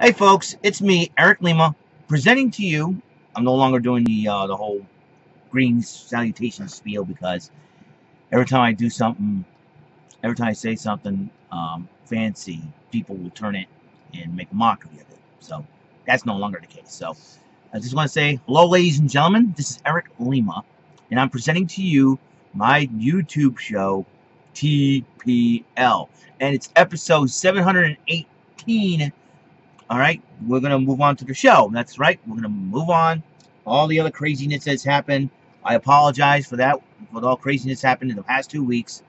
Hey folks, it's me, Eric Lima, presenting to you. I'm no longer doing the whole green salutation spiel because every time I do something, every time I say something fancy, people will turn it and make a mockery of it. So that's no longer the case. So I just want to say hello, ladies and gentlemen. This is Eric Lima, and I'm presenting to you my YouTube show, TPL, and it's episode 718. All right, we're going to move on to the show. That's right. We're going to move on. All the other craziness that's happened, I apologize for that, for all craziness happened in the past 2 weeks.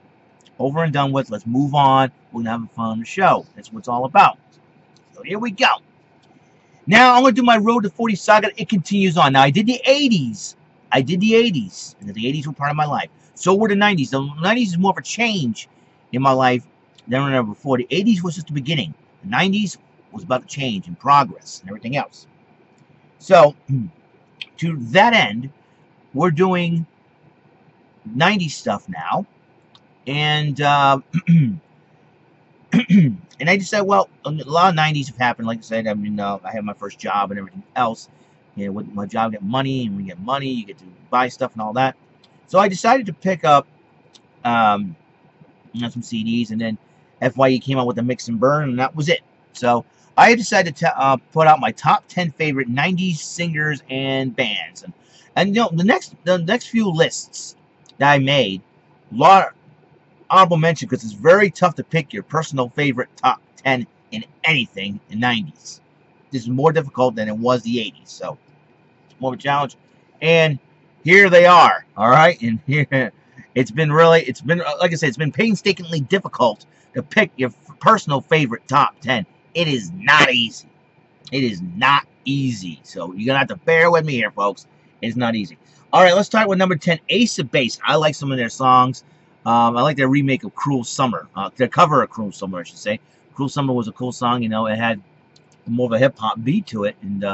Over and done with. Let's move on. We're going to have fun on the show. That's what it's all about. So here we go. Now, I'm going to do my Road to 40 saga. It continues on. Now, I did the 80s. And the 80s were part of my life. So were the 90s. The 90s is more of a change in my life than I remember before. The 80s was just the beginning. The 90s was about to change and progress and everything else. So, to that end, we're doing 90s stuff now. And and I just said, well, a lot of 90s have happened. Like I said, I mean, I had my first job and everything else. You know, with my job, get money, and when you get money, you get to buy stuff and all that. So I decided to pick up some CDs, and then FYE came out with a mix and burn, and that was it. So I decided to put out my top 10 favorite 90s singers and bands, and you know, the next few lists that I made, a lot of honorable mention because it's very tough to pick your personal favorite top 10 in anything in 90s. This is more difficult than it was the 80s, so it's more of a challenge. And here they are, all right. And here it's been like I said, it's been painstakingly difficult to pick your personal favorite top 10. It is not easy. It is not easy. So you're gonna have to bear with me here, folks. It's not easy. All right, let's start with number 10, Ace of Base. I like some of their songs. I like their remake of Cruel Summer. Their cover of Cruel Summer, I should say. Cruel Summer was a cool song. You know, it had more of a hip hop beat to it, and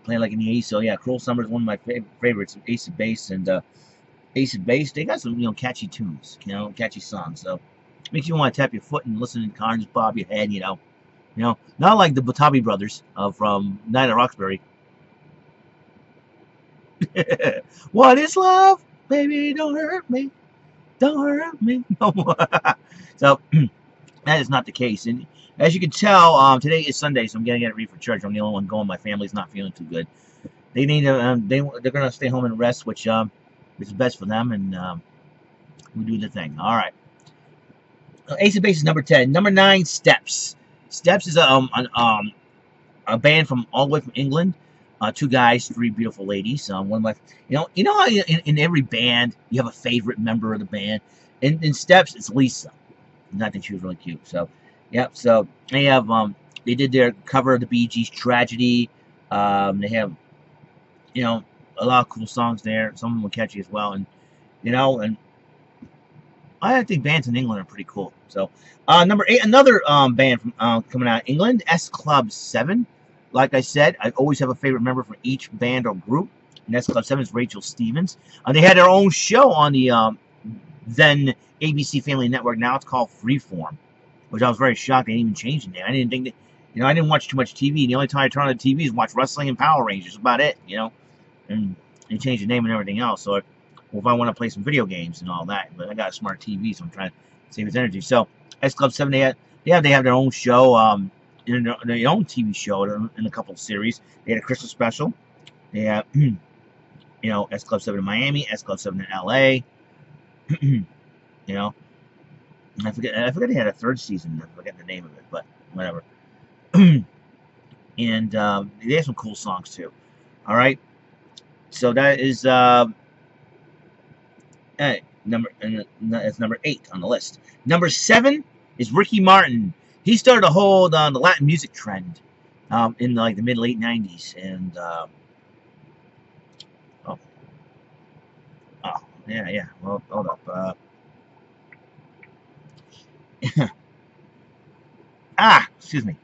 playing like in the 80s. So yeah, Cruel Summer is one of my favorites. Ace of Base and Ace of Base. They got some catchy tunes, catchy songs. So makes you want to tap your foot and listen to the car and just bob your head, not like the Batabi brothers from Night at Roxbury. What is love? Baby, don't hurt me. Don't hurt me no more. So that is not the case. And as you can tell, today is Sunday, so I'm getting ready for church. I'm the only one going. My family's not feeling too good. They need to. They're gonna stay home and rest, which is best for them. And we do the thing. All right. Ace of Base is number 10. Number 9, Steps. Steps is a band from all the way from England. 2 guys, 3 beautiful ladies. One of my, how in every band you have a favorite member of the band. In Steps, it's Lisa. And I think she was really cute. So, yep. So they have they did their cover of the Bee Gees' Tragedy. They have a lot of cool songs there. Some of them were catchy as well. And and I think bands in England are pretty cool. So number 8, another band from coming out of England, S Club 7. Like I said, I always have a favorite member for each band or group. And S Club 7 is Rachel Stevens. They had their own show on the then ABC Family Network. Now it's called Freeform, which I was very shocked they didn't even change the name. I didn't think that, I didn't watch too much TV. The only time I turn on the TV is watch wrestling and Power Rangers. That's about it, And they changed the name and everything else. So, if I want to play some video games and all that, but I got a smart TV, so I'm trying to save its energy. So, S Club 7, they have their own show. Their own TV show in a couple of series. They had a Christmas special. They have, S Club 7 in Miami, S Club 7 in LA. I forget they had a 3rd season. I forget the name of it, but whatever. And they have some cool songs too. All right. So that is that's number 8 on the list. Number 7 is Ricky Martin. He started a whole the Latin music trend in the mid late 90s, and yeah. Well, hold up. Excuse me.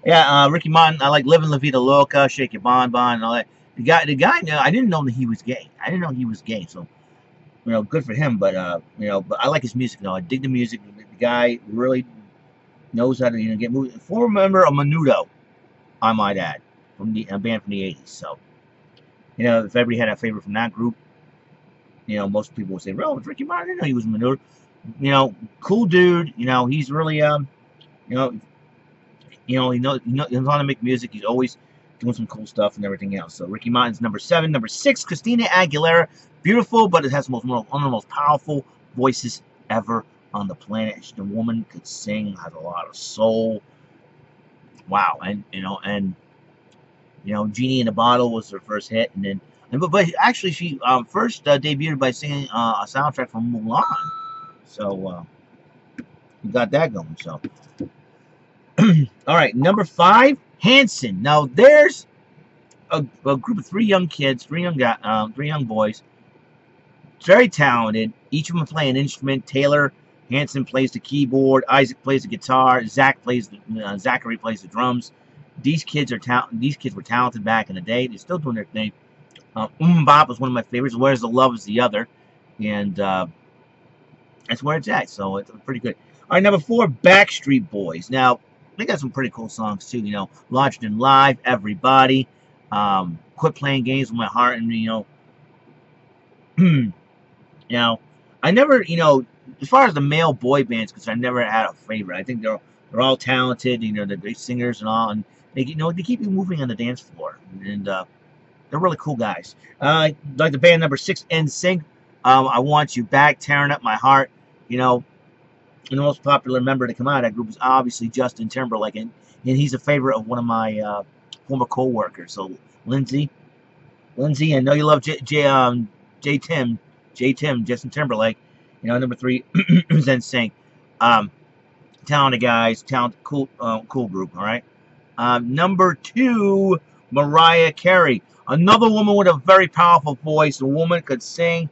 Yeah, Ricky Martin. I like Living La Vida Loca, Shake Your Bon Bon, and all that. The guy. I didn't know that he was gay. So good for him. But but I like his music. I dig the music. The guy really knows how to get moving. Former member of Menudo. I might add, from a band from the 80s. So, you know, if everybody had a favorite from that group, you know, most people would say, "Oh, it's Ricky Martin. I didn't know he was a manure." You know, cool dude. You know, he's really you know, he knows how to make music. He's always doing some cool stuff and everything else. So Ricky Martin's number 7. Number 6, Christina Aguilera. Beautiful, but it has one of the most powerful voices ever on the planet. The woman could sing, has a lot of soul. Wow, and Genie in a Bottle was her first hit, and then, but actually she first debuted by singing a soundtrack from Mulan. So you got that going. So, all right, number 5, Hanson. Now there's a group of 3 young kids, 3 young boys, very talented. Each of them play an instrument. Taylor Hanson plays the keyboard. Isaac plays the guitar. Zachary plays the drums. These kids were talented back in the day. They're still doing their thing. Bop was one of my favorites. Where's the Love is the other, and that's where it's at. So it's pretty good. All right, number 4, Backstreet Boys. Now they got some pretty cool songs too. You know, Larger Than Life, Everybody, Quit Playing Games with My Heart, and you know, I never, as far as the male boy bands, because I never had a favorite. I think they're all talented. You know, they're great singers and all, and they keep you moving on the dance floor, and they're really cool guys. Like the band number 6, NSYNC. I Want You Back, Tearing Up My Heart. You know, and the most popular member to come out of that group is obviously Justin Timberlake, and he's a favorite of one of my former co-workers. So Lindsay, I know you love Justin Timberlake. You know, number 3 is NSYNC. Talented guys, cool group. All right. Number 2, Mariah Carey, another woman with a very powerful voice. A woman could sing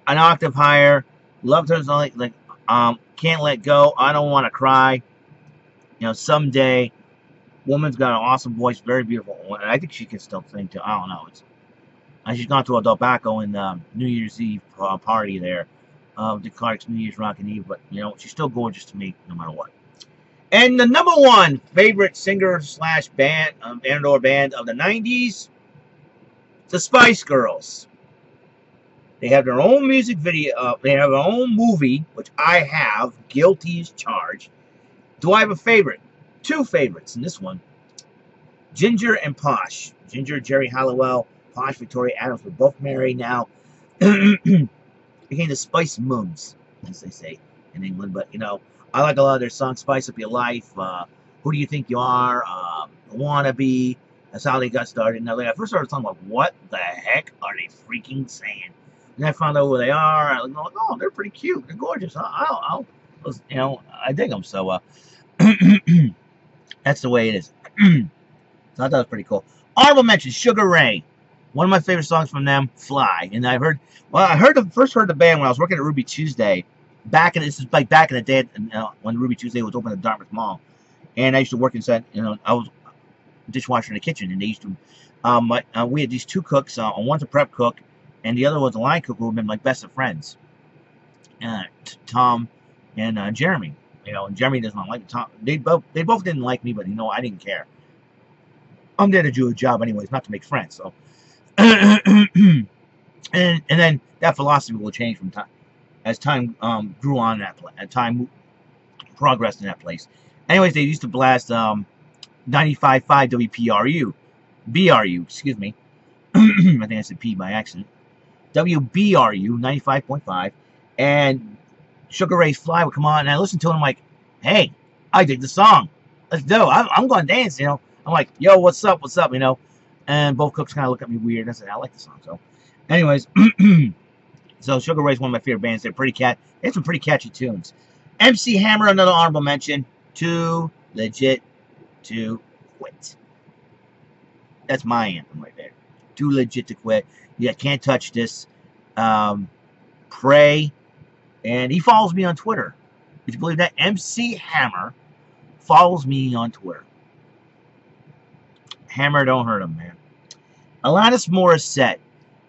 an octave higher. Loved her Can't Let Go, I Don't Want to Cry. You know, Someday. Woman's got an awesome voice, very beautiful. And I think she can still sing too. I don't know. She's gone to a tobacco in New Year's Eve party there. The Clark's New Year's Rockin' Eve, but you know, she's still gorgeous to me no matter what. And the number 1 favorite singer / band and/or band of the 90s, the Spice Girls. They have their own music video. They have their own movie, which I have. Guilty as Charged. Do I have a favorite? 2 favorites in this one. Ginger and Posh. Ginger, Jerry Halliwell. Posh, Victoria Adams. We're both married now. Became the Spice Mums, as they say in England. But, you know, I like a lot of their songs. Spice Up Your Life. Who Do You Think You Are? Wannabe. That's how they got started. Now, I first started talking about what the heck are they freaking saying? And I found out who they are. I was like, oh, they're pretty cute. They're gorgeous. I dig them. So, that's the way it is. So I thought that was pretty cool. Honorable mention, Sugar Ray. One of my favorite songs from them, Fly. And I first heard the band when I was working at Ruby Tuesday. Back in the day, when Ruby Tuesday was open at Dartmouth Mall. And I used to work inside, I was a dishwasher in the kitchen. And they used to, we had these 2 cooks. One's a prep cook, and the other was a line cook who had been like best of friends. Tom and Jeremy. You know, and Jeremy does not like Tom. They both didn't like me, but I didn't care. I'm there to do a job anyways, not to make friends. So, and then that philosophy will change from time as time grew on time progressed in that place. Anyways, they used to blast 95.5 BRU, excuse me. I think I said P by accident. WBRU 95.5, and Sugar Ray's Fly would come on, and I listened to it, and I'm like, hey, I dig the song. Let's do it. I'm going to dance, I'm like, yo, what's up, and both cooks kind of look at me weird. I said, I like the song. So, anyways, so Sugar Ray's one of my favorite bands. They have some pretty catchy tunes. MC Hammer, another honorable mention. Too Legit to Quit. That's my anthem right there. Too Legit to Quit. Yeah, Can't Touch This. Pray. And he follows me on Twitter. Would you believe that? MC Hammer follows me on Twitter. Hammer, don't hurt him, man. Alanis Morissette.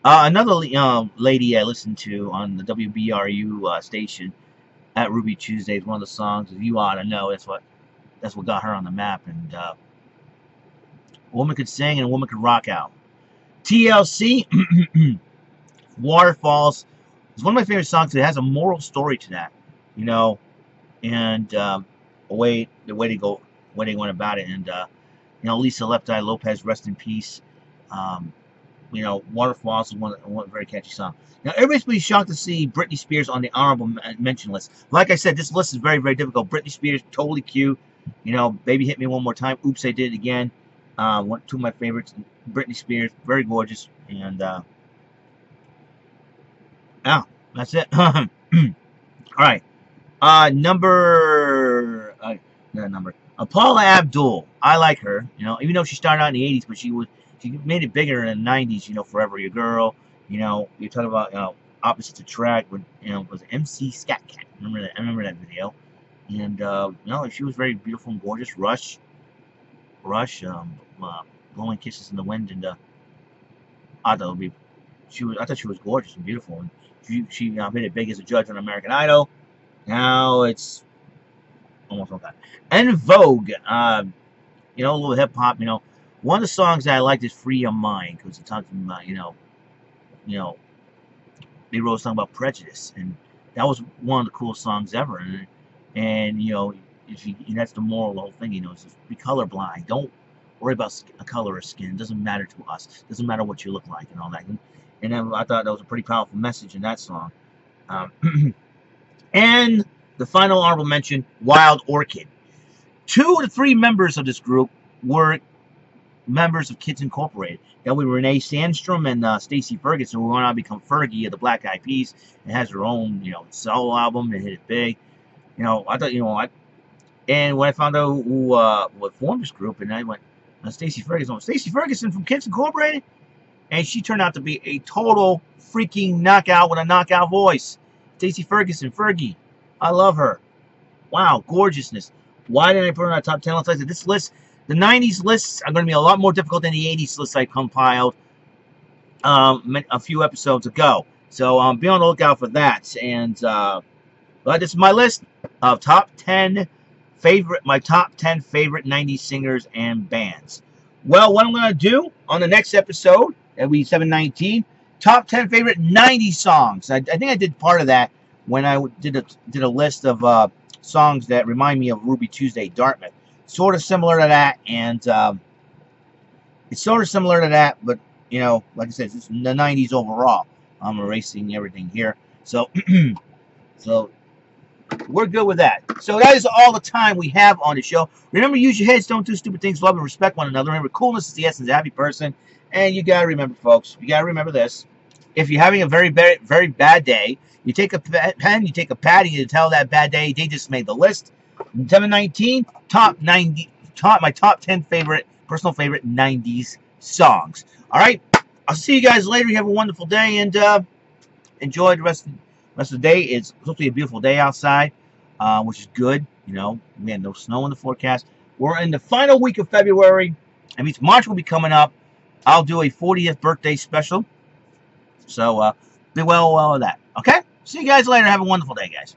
Another lady I listened to on the WBRU station at Ruby Tuesdays. One of the songs, You Ought to Know. That's what got her on the map. And A woman could sing and a woman could rock out. TLC, Waterfalls. It's one of my favorite songs. It has a moral story to that, you know, and the way they went about it, and you know, Lisa Left Eye Lopez, rest in peace. You know, Waterfalls is one very catchy song. Now, everybody's pretty shocked to see Britney Spears on the honorable mention list. Like I said, this list is very, very difficult. Britney Spears, totally cute. You know, Baby Hit Me One More Time. Oops, I Did It Again. Two of my favorites. Britney Spears, very gorgeous. And, that's it. All right. Paula Abdul. I like her. You know, even though she started out in the 80s, but she made it bigger in the 90s. You know, Forever Your Girl. You know, you're talking about, you know, Opposites Attract with, you know, was MC Scat Cat. I remember that video. And you know, she was very beautiful and gorgeous. Rush, Blowing Kisses in the Wind, and I thought she was gorgeous and beautiful, and she made it big as a judge on American Idol. Now it's almost all that. En Vogue, you know, a little hip hop. You know, one of the songs that I liked is "Free Your Mind" because it talks about, you know, they wrote a song about prejudice, and that was one of the coolest songs ever. And you know, and that's the moral of the whole thing. You know, it's just be colorblind. Don't worry about color or skin. It doesn't matter to us. It doesn't matter what you look like and all that. And then I thought that was a pretty powerful message in that song. And the final honorable mention, Wild Orchid. 2 of the 3 members of this group were members of Kids Incorporated. That was Renee Sandstrom and Stacey Ferguson, who went on to become Fergie of the Black Eyed Peas, and has her own, you know, solo album and hit it big. You know, I thought, you know, and when I found out who formed this group, and I went, Stacey Ferguson from Kids Incorporated, and she turned out to be a total freaking knockout with a knockout voice. Stacey Ferguson, Fergie, I love her. Wow, gorgeousness. Why didn't I put her on our top 10 list? I said this list, the 90s lists are going to be a lot more difficult than the 80s lists I compiled a few episodes ago. So be on the lookout for that. And but this is my list of my top 10 favorite 90s singers and bands. Well, what I'm going to do on the next episode, that'll be 719, top 10 favorite 90s songs. I think I did part of that when I did a list of songs that remind me of Ruby Tuesday Dartmouth. Sort of similar to that, and it's sort of similar to that, but, you know, like I said, it's the 90s overall. I'm erasing everything here. So, so we're good with that. So that is all the time we have on the show. Remember, use your heads, don't do stupid things, love and respect one another. Remember, coolness is the essence of a happy person. And you got to remember, folks, you got to remember this. If you're having a very, very, very bad day, you take a pen, you take a pad, and you tell that bad day, they just made the list. 719, my top 10 favorite, personal favorite 90s songs. All right, I'll see you guys later. You have a wonderful day, and enjoy the rest of the day. It's supposed to be a beautiful day outside, which is good. You know, we had no snow in the forecast. We're in the final week of February. That means March will be coming up. I'll do a 40th birthday special. So be well with that. Okay? See you guys later. Have a wonderful day, guys.